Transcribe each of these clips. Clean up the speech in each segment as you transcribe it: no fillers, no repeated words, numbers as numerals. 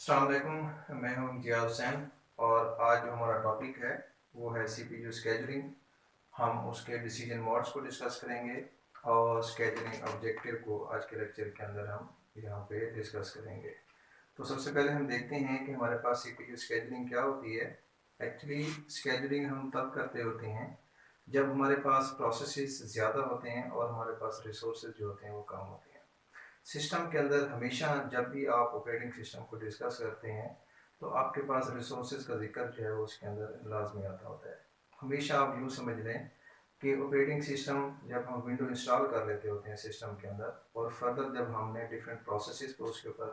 अस्सलाम वालेकुम, मैं हूं इम्तियाज़ हुसैन। और आज जो हमारा टॉपिक है वो है सीपीयू स्केजुलिंग। हम उसके डिसीजन मोड्स को डिस्कस करेंगे और स्केजुलिंग ऑब्जेक्टिव को आज के लेक्चर के अंदर हम यहाँ पे डिस्कस करेंगे। तो सबसे पहले हम देखते हैं कि हमारे पास सीपीयू स्केजुलिंग क्या होती है। एक्चुअली स्केजुलिंग हम तब करते होते हैं जब हमारे पास प्रोसेसेस ज़्यादा होते हैं और हमारे पास रिसोर्सेज जो होते हैं वो कम होते हैं। सिस्टम के अंदर हमेशा जब भी आप ऑपरेटिंग सिस्टम को डिस्कस करते हैं तो आपके पास रिसोर्सेज का जिक्र जो है वो उसके अंदर लाजमी आता होता है। हमेशा आप यूँ समझ लें कि ऑपरेटिंग सिस्टम जब हम विंडो इंस्टॉल कर लेते होते हैं सिस्टम के अंदर, और फर्दर जब हमने डिफरेंट प्रोसेसेस को उसके ऊपर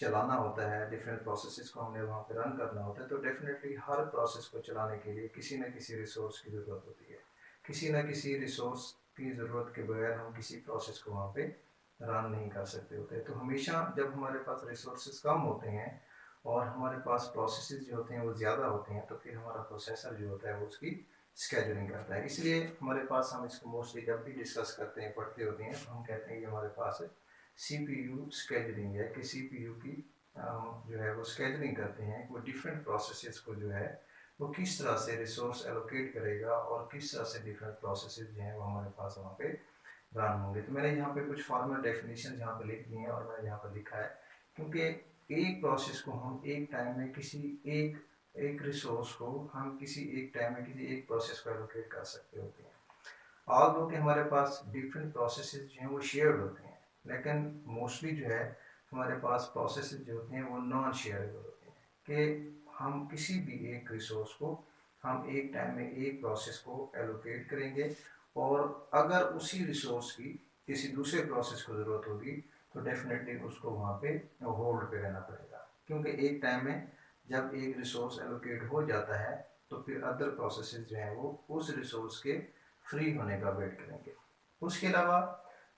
चलाना होता है, डिफरेंट प्रोसेसेस को हमने वहाँ पे रन करना होता है, तो डेफिनेटली हर प्रोसेस को चलाने के लिए किसी न किसी रिसोर्स की ज़रूरत होती है। किसी न किसी रिसोर्स की ज़रूरत के बगैर हम किसी प्रोसेस को वहाँ पे रन नहीं कर सकते होते। तो हमेशा जब हमारे पास रिसोर्सेज कम होते हैं और हमारे पास प्रोसेसेस जो होते हैं वो ज़्यादा होते हैं, तो फिर हमारा प्रोसेसर जो होता है वो उसकी स्केजुलिंग करता है। इसलिए हमारे पास, हम इसको मोस्टली जब भी डिस्कस करते हैं, पढ़ते होते हैं, तो हम कहते हैं कि हमारे पास सीपीयू स्केजुलिंग है कि सीपीयू की जो है वो स्केजुलिंग करते हैं कि वो डिफरेंट प्रोसेसेस को जो है वो किस तरह से रिसोर्स एलोकेट करेगा और किस तरह से डिफरेंट प्रोसेसेस जो हैं वो हमारे पास वहाँ पे रन होंगे। तो मैंने यहाँ पे कुछ फॉर्मल डेफिनेशन यहाँ पे लिख दी हैं और मैंने यहाँ पे लिखा है क्योंकि एक प्रोसेस को हम एक टाइम में किसी एक एक रिसोर्स को हम किसी एक टाइम में किसी एक प्रोसेस को एलोकेट कर सकते होते हैं। ऑल दो कि हमारे पास डिफरेंट प्रोसेसेस जो हैं वो शेयर्ड होते हैं, लेकिन मोस्टली जो है हमारे पास प्रोसेसेस जो होते हैं वो नॉन शेयरेबल होते हैं कि हम किसी भी एक रिसोर्स को हम एक टाइम में एक प्रोसेस को एलोकेट करेंगे, और अगर उसी रिसोर्स की किसी दूसरे प्रोसेस को ज़रूरत होगी तो डेफिनेटली उसको वहाँ पे होल्ड पे रहना पड़ेगा, क्योंकि एक टाइम में जब एक रिसोर्स एलोकेट हो जाता है तो फिर अदर प्रोसेसेस जो हैं वो उस रिसोर्स के फ्री होने का वेट करेंगे। उसके अलावा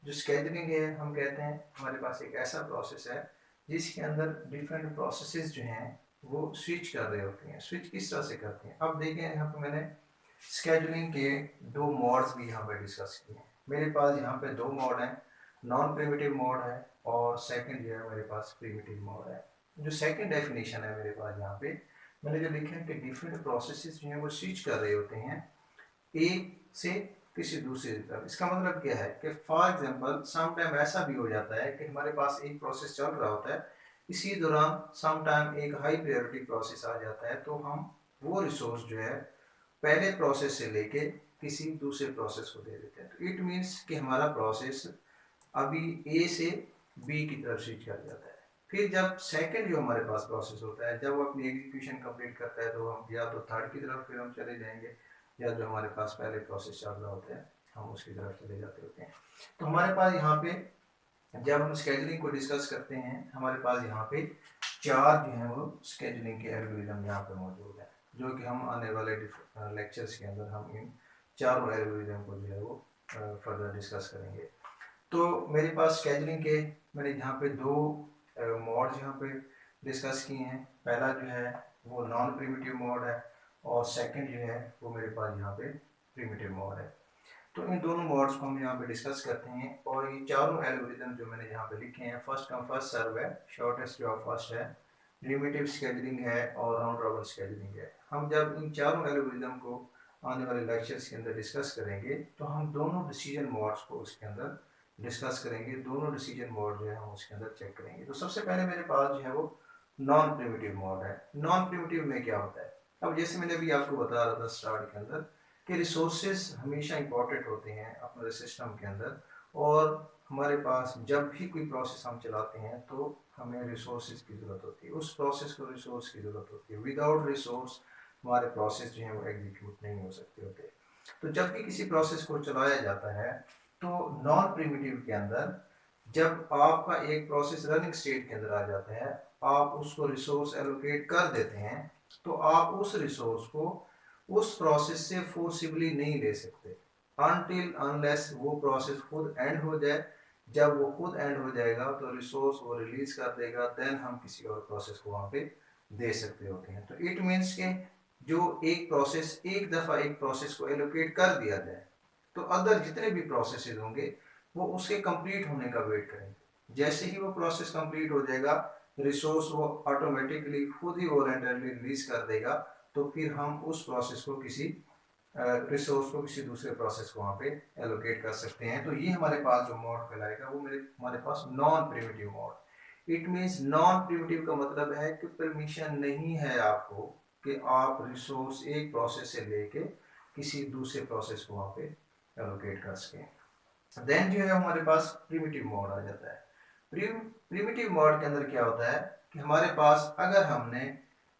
जो स्केजुलिंग है, हम कहते हैं हमारे पास एक ऐसा प्रोसेस है जिसके अंदर डिफरेंट प्रोसेसेस जो हैं वो स्विच कर रहे होते हैं। स्विच किस तरह से करते हैं, अब देखें यहाँ पे मैंने स्केजुलिंग के दो मोड्स भी यहाँ पे डिस्कस किए हैं। मेरे पास यहाँ पे दो मोड हैं, नॉन प्रिमिटिव मोड है और सेकंड जो है मेरे पास प्रिमिटिव मोड है। जो सेकंड डेफिनेशन है मेरे पास यहाँ पे मैंने जो लिखा है कि डिफरेंट प्रोसेसेस जो हैं वो स्विच कर रहे होते हैं एक से किसी दूसरे की तरफ। इसका मतलब क्या है कि फॉर एग्जांपल सम टाइम ऐसा भी हो जाता है कि हमारे पास एक प्रोसेस चल रहा होता है, इसी दौरान सम टाइम एक हाई प्रायोरिटी प्रोसेस आ जाता है, तो हम वो रिसोर्स जो है पहले प्रोसेस से लेके किसी दूसरे प्रोसेस को दे देते हैं। तो इट मीन्स कि हमारा प्रोसेस अभी ए से बी की तरफ स्विच कर जाता है। फिर जब सेकंड जो हमारे पास प्रोसेस होता है, जब वो अपनी एग्जीक्यूशन कंप्लीट करता है, तो हम या तो थर्ड की तरफ फिर हम चले जाएंगे, या जो हमारे पास पहले प्रोसेस चल रहा होता है हम उसकी तरफ चले जाते होते हैं। तो हमारे पास यहाँ पे जब हम स्केजुलिंग को डिस्कस करते हैं, हमारे पास यहाँ पे चार जो है वो स्केजुलिंग के एल्गोरिदम यहाँ पे मौजूद है, जो कि हम आने वाले लेक्चर्स के अंदर हम इन चारों एल्गोरिदम को जो है वो फर्दर डिस्कस करेंगे। तो मेरे पास स्केजुलिंग के मैंने यहाँ पे दो मोड्स यहाँ पे डिस्कस किए हैं। पहला जो है वो नॉन प्रिमिटिव मोड है और सेकंड जो है वो मेरे पास यहाँ पे प्रिमिटिव मोड है। तो इन दोनों मोड्स को हम यहाँ पे डिस्कस करते हैं, और ये चारों एल्गोरिदम जो मैंने यहाँ पे लिखे हैं, फर्स्ट कम फर्स्ट सर्व है, शॉर्टेस्ट जॉब फर्स्ट है, लिमिटिव स्केजुलिंग है और राउंड रॉबिन स्केजुलिंग है। हम जब इन चारों एल्गोरिदम को आने वाले लेक्चर्स के अंदर डिस्कस करेंगे तो हम दोनों डिसीजन मोड्स को उसके अंदर डिस्कस करेंगे, दोनों डिसीजन मोड जो है हम उसके अंदर चेक करेंगे। तो सबसे पहले मेरे पास जो है वो नॉन प्रिमिटिव मोड है। नॉन प्रिमिटिव में क्या होता है, अब जैसे मैंने अभी आपको बता रहा था स्टार्ट के अंदर कि रिसोर्सेज हमेशा इंपॉर्टेंट होते हैं अपने सिस्टम के अंदर, और हमारे पास जब भी कोई प्रोसेस हम चलाते हैं तो हमें रिसोर्सेज की ज़रूरत होती है, उस प्रोसेस को रिसोर्स की ज़रूरत होती है। विदाउट रिसोर्स हमारे प्रोसेस जो है वो एग्जीक्यूट नहीं हो सकते होते। तो जब भी किसी प्रोसेस को चलाया जाता है तो नॉन प्रिमिटिव के अंदर जब आपका एक प्रोसेस रनिंग स्टेट के अंदर आ जाता है, आप उसको रिसोर्स एलोकेट कर देते हैं, तो आप उस रिसोर्स को उस प्रोसेस से फोर्सिबली नहीं ले सकते अनटिल अनलेस वो प्रोसेस खुद एंड हो जाए। जब वो खुद एंड हो जाएगा तो रिसोर्स वो रिलीज कर देगा, देन हम किसी और प्रोसेस को वहाँ पे दे सकते होते हैं। तो इट मीन्स के जो एक प्रोसेस एक दफ़ा एक प्रोसेस को एलोकेट कर दिया जाए तो अदर जितने भी प्रोसेसेस होंगे वो उसके कंप्लीट होने का वेट करेंगे। जैसे ही वो प्रोसेस कंप्लीट हो जाएगा रिसोर्स वो ऑटोमेटिकली खुद ही वॉलंटरली रिलीज कर देगा, तो फिर हम उस प्रोसेस को किसी रिसोर्स को किसी दूसरे प्रोसेस को वहाँ पे एलोकेट कर सकते हैं। तो ये हमारे पास जो मोड कहलाएगा वो हमारे पास non primitive mode. It means non primitive का मतलब है कि परमिशन नहीं है आपको कि आप रिसोर्स एक प्रोसेस से लेके किसी दूसरे प्रोसेस को वहाँ पे एलोकेट कर सकें। देन जो है हमारे पास प्रिमिटिव मोड आ जाता है। प्रिमिटिव मोड के अंदर क्या होता है कि हमारे पास अगर हमने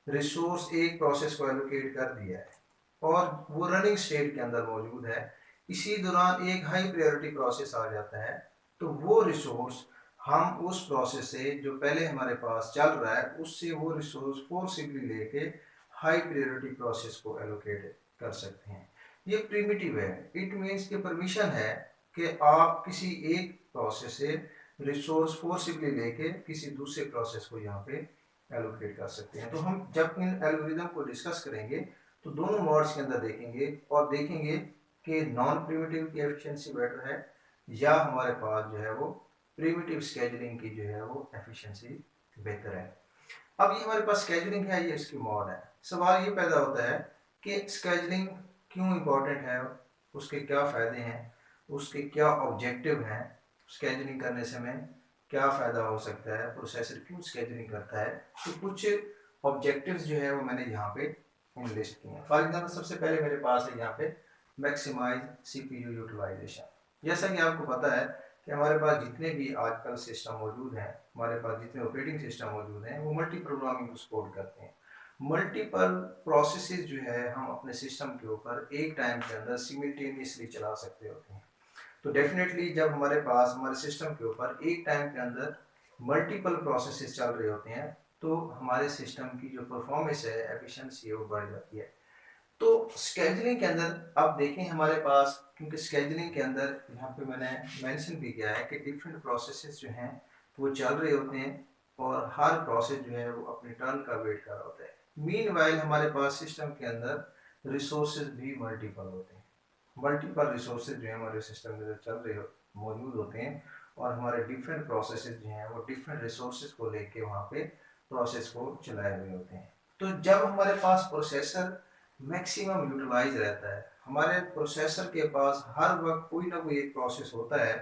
रिसोर्स एक प्रोसेस को एलोकेट कर दिया है और वो रनिंग स्टेट के अंदर मौजूद है, इसी दौरान एक हाई प्रायोरिटी प्रोसेस आ जाता है, तो वो रिसोर्स हम उस प्रोसेस से जो पहले हमारे पास चल रहा है उससे वो रिसोर्स फोर्सिबली लेके हाई प्रायोरिटी प्रोसेस को एलोकेट कर सकते हैं। ये प्रिमिटिव है। इट मीन्स कि परमिशन है कि आप किसी एक प्रोसेस से रिसोर्स फोर्सिबली लेके किसी दूसरे प्रोसेस को यहाँ पे एलोकेट कर सकते हैं। तो हम जब इन एल्गोरिदम को डिस्कस करेंगे तो दोनों मोड्स के अंदर देखेंगे और देखेंगे कि नॉन प्रिमिटिव की एफिशिएंसी बेटर है या हमारे पास जो है वो प्रिमिटिव स्केजुलिंग की जो है वो एफिशिएंसी बेहतर है। अब ये हमारे पास स्केजुलिंग है, ये इसकी मोड है। सवाल ये पैदा होता है कि स्केजुलिंग क्यों इम्पोर्टेंट है, उसके क्या फ़ायदे हैं, उसके क्या ऑब्जेक्टिव हैं, स्केजुलिंग करने से हमें क्या फ़ायदा हो सकता है, प्रोसेसर क्यों स्केजुलिंग करता है। तो कुछ ऑब्जेक्टिव्स जो है वो मैंने यहाँ पे लिस्ट किए हैं। फॉर एग्जाम्पल सबसे पहले मेरे पास है यहाँ पे मैक्सिमाइज CPU यूटिलाइजेशन। जैसा कि आपको पता है कि हमारे पास जितने भी आजकल सिस्टम मौजूद हैं, हमारे पास जितने ऑपरेटिंग सिस्टम मौजूद हैं वो मल्टी प्रोग्रामिंग को सपोर्ट करते हैं। मल्टीपल प्रोसेसेस जो है हम अपने सिस्टम के ऊपर एक टाइम के अंदर सिमिल्टेनियसली चला सकते होते हैं। तो डेफिनेटली जब हमारे पास हमारे सिस्टम के ऊपर एक टाइम के अंदर मल्टीपल प्रोसेसेस चल रहे होते हैं तो हमारे सिस्टम की जो परफॉर्मेंस है, एफिशिएंसी है, वो बढ़ जाती है। तो स्केजुलिंग के अंदर आप देखें हमारे पास, क्योंकि स्केजुलिंग के अंदर यहाँ पे मैंने मेंशन भी किया है कि डिफरेंट प्रोसेसेस जो हैं वो चल रहे होते हैं और हर प्रोसेस जो है वो अपनी टर्न का वेट कर रहा होता है। मीनवाइल हमारे पास सिस्टम के अंदर रिसोर्सेज भी मल्टीपल होते हैं। मल्टीपल रिसोर्सेज जो है हमारे सिस्टम के अंदर चल रहे मौजूद होते हैं और हमारे डिफरेंट प्रोसेसेस जो हैं वो डिफरेंट रिसोर्सेज को लेके वहाँ पे प्रोसेस को चलाए हुए होते हैं। तो जब हमारे पास प्रोसेसर मैक्सिमम यूटिलाइज रहता है, हमारे प्रोसेसर के पास हर वक्त कोई ना कोई एक प्रोसेस होता है,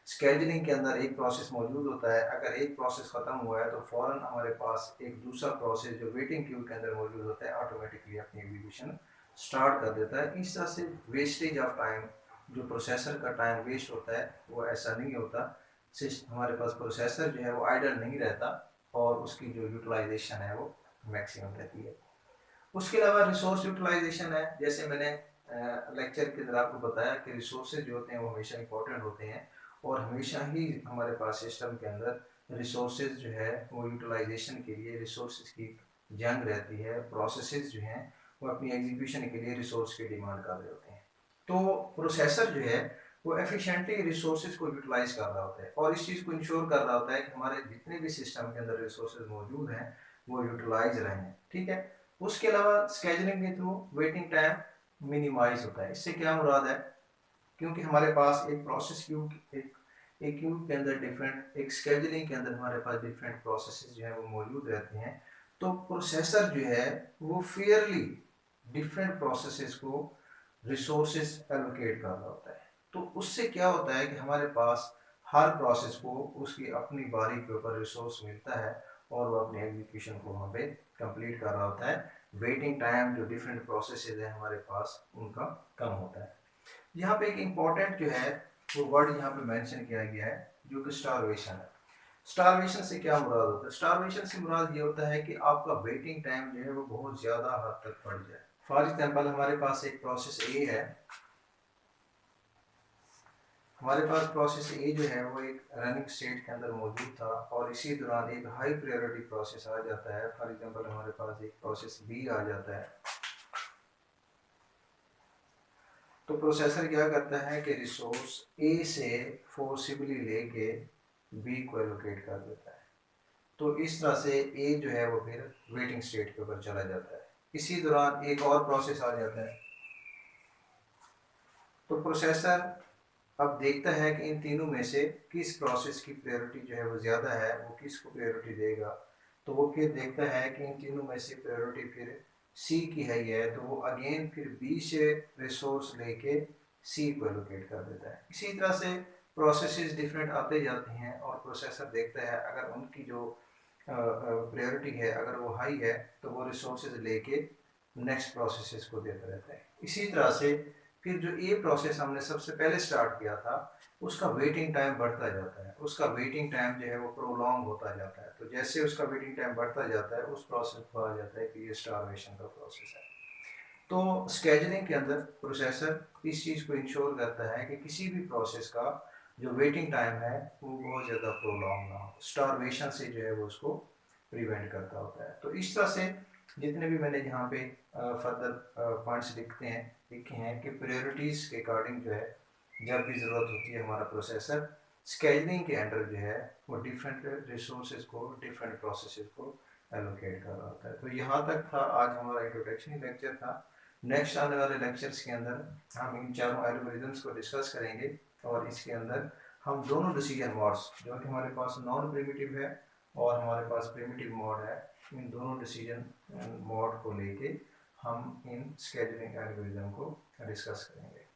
स्केजुलिंग के अंदर एक प्रोसेस मौजूद होता है। अगर एक प्रोसेस खत्म हुआ है तो फौरन हमारे पास एक दूसरा प्रोसेस जो वेटिंग क्यू के अंदर मौजूद होता है ऑटोमेटिकली अपनी एग्जीक्यूशन स्टार्ट कर देता है। इस तरह से वेस्टेज ऑफ टाइम, जो प्रोसेसर का टाइम वेस्ट होता है वो ऐसा नहीं होता। हमारे पास प्रोसेसर जो है वो आइडल नहीं रहता और उसकी जो यूटिलाइजेशन है वो मैक्सिमम रहती है। उसके अलावा रिसोर्स यूटिलाइजेशन है। जैसे मैंने लेक्चर के अंदर आपको बताया कि रिसोर्सेज जो होते हैं वो हमेशा इंपॉर्टेंट होते हैं और हमेशा ही हमारे पास सिस्टम के अंदर रिसोर्सेज जो है वो यूटिलाइजेशन के लिए रिसोर्सेज की जंग रहती है। प्रोसेसेस जो हैं वो अपनी एग्जीक्यूशन के लिए रिसोर्स की डिमांड कर रहे होते हैं। तो प्रोसेसर जो है वो एफिशिएंटली रिसोर्सेज को यूटिलाइज कर रहा होता है और इस चीज़ को इंश्योर कर रहा होता है कि हमारे जितने भी सिस्टम के अंदर रिसोर्सेज मौजूद हैं वो यूटिलाइज रहें। ठीक है। उसके अलावा स्केजुलिंग के थ्रू वेटिंग टाइम मिनिमाइज होता है। इससे क्या मुराद है, क्योंकि हमारे पास एक प्रोसेस क्यू एक क्यू के अंदर डिफरेंट, एक स्केजुलिंग के अंदर हमारे पास डिफरेंट प्रोसेसेस जो है वो मौजूद रहते हैं। तो प्रोसेसर जो है वो फेयरली डिफरेंट प्रोसेसेस को रिसोर्सेज एलोकेट कर रहा होता है। तो उससे क्या होता है कि हमारे पास हर प्रोसेस को उसकी अपनी बारी के ऊपर रिसोर्स मिलता है और वो अपने एग्जीक्यूशन को वहाँ पे कंप्लीट कर रहा होता है। वेटिंग टाइम जो डिफरेंट प्रोसेसेस है हमारे पास उनका कम होता है। यहाँ पे एक इम्पॉर्टेंट जो है वो वर्ड यहाँ पे मेंशन किया गया है जो कि स्टारवेशन है। स्टारवेशन से क्या मुराद होता है? स्टारवेशन से मुराद ये होता है कि आपका वेटिंग टाइम जो है वो बहुत ज़्यादा हद तक बढ़ जाए। फॉर एग्जाम्पल हमारे पास एक प्रोसेस ए है, हमारे पास प्रोसेस ए जो है वो एक रनिंग स्टेट के अंदर मौजूद था और इसी दौरान एक हाई प्रायोरिटी प्रोसेस आ जाता है। फॉर एग्जांपल हमारे पास एक प्रोसेस बी आ जाता है। तो प्रोसेसर क्या करता है कि रिसोर्स ए से फोर्सिबली लेके बी को एलोकेट कर देता है। तो इस तरह से ए जो है वो फिर वेटिंग स्टेट के ऊपर चला जाता है। इसी दौरान एक और प्रोसेस आ जाता है। तो प्रोसेसर अब देखता है कि इन तीनों में से किस प्रोसेस की प्रायोरिटी जो है वो ज़्यादा है, वो किसको प्रायोरिटी देगा। तो वो फिर देखता है कि इन तीनों में से प्रायोरिटी फिर सी की है ही है, तो वो अगेन फिर बी से रिसोर्स लेके सी को एलोकेट कर देता है। इसी तरह से प्रोसेसेस डिफरेंट आते जाते हैं और प्रोसेसर देखता है अगर उनकी जो प्रायोरिटी है अगर वो हाई है तो वो रिसोर्सेज लेके नेक्स्ट प्रोसेसेस को देता रहता है। इसी तरह से फिर जो ए प्रोसेस हमने सबसे पहले स्टार्ट किया था उसका वेटिंग टाइम बढ़ता जाता है, उसका वेटिंग टाइम जो है वो प्रोलॉन्ग होता जाता है। तो जैसे उसका वेटिंग टाइम बढ़ता जाता है उस प्रोसेस को कहा जाता है कि ये स्टारवेशन का प्रोसेस है। तो स्केजुलिंग के अंदर प्रोसेसर इस चीज़ को इंश्योर करता है कि किसी भी प्रोसेस का जो वेटिंग टाइम है वो बहुत ज़्यादा प्रोलॉन्ग ना हो, स्टारवेशन से जो है वो उसको प्रिवेंट करता होता है। तो इस तरह से जितने भी मैंने यहाँ पे फर्दर पॉइंट्स लिखे हैं कि प्रायोरिटीज़ के अकॉर्डिंग जो है जब भी ज़रूरत होती है हमारा प्रोसेसर स्केजुलिंग के अंडर जो है वो डिफरेंट रिसोर्सेज को डिफरेंट प्रोसेसेस को एलोकेट कर रहा होता है। तो यहाँ तक था आज हमारा इंट्रोडक्शन लेक्चर था। नेक्स्ट आने वाले लेक्चर्स के अंदर हम इन चारों एल्गोरिदम्स को डिस्कस करेंगे और इसके अंदर हम दोनों डिसीजन मोड्स जो कि हमारे पास नॉन प्रिमिटिव है और हमारे पास प्रिमिटिव मोड है, इन दोनों डिसीजन मोड को लेके हम इन स्केजुलिंग एल्गोरिदम को डिस्कस करेंगे।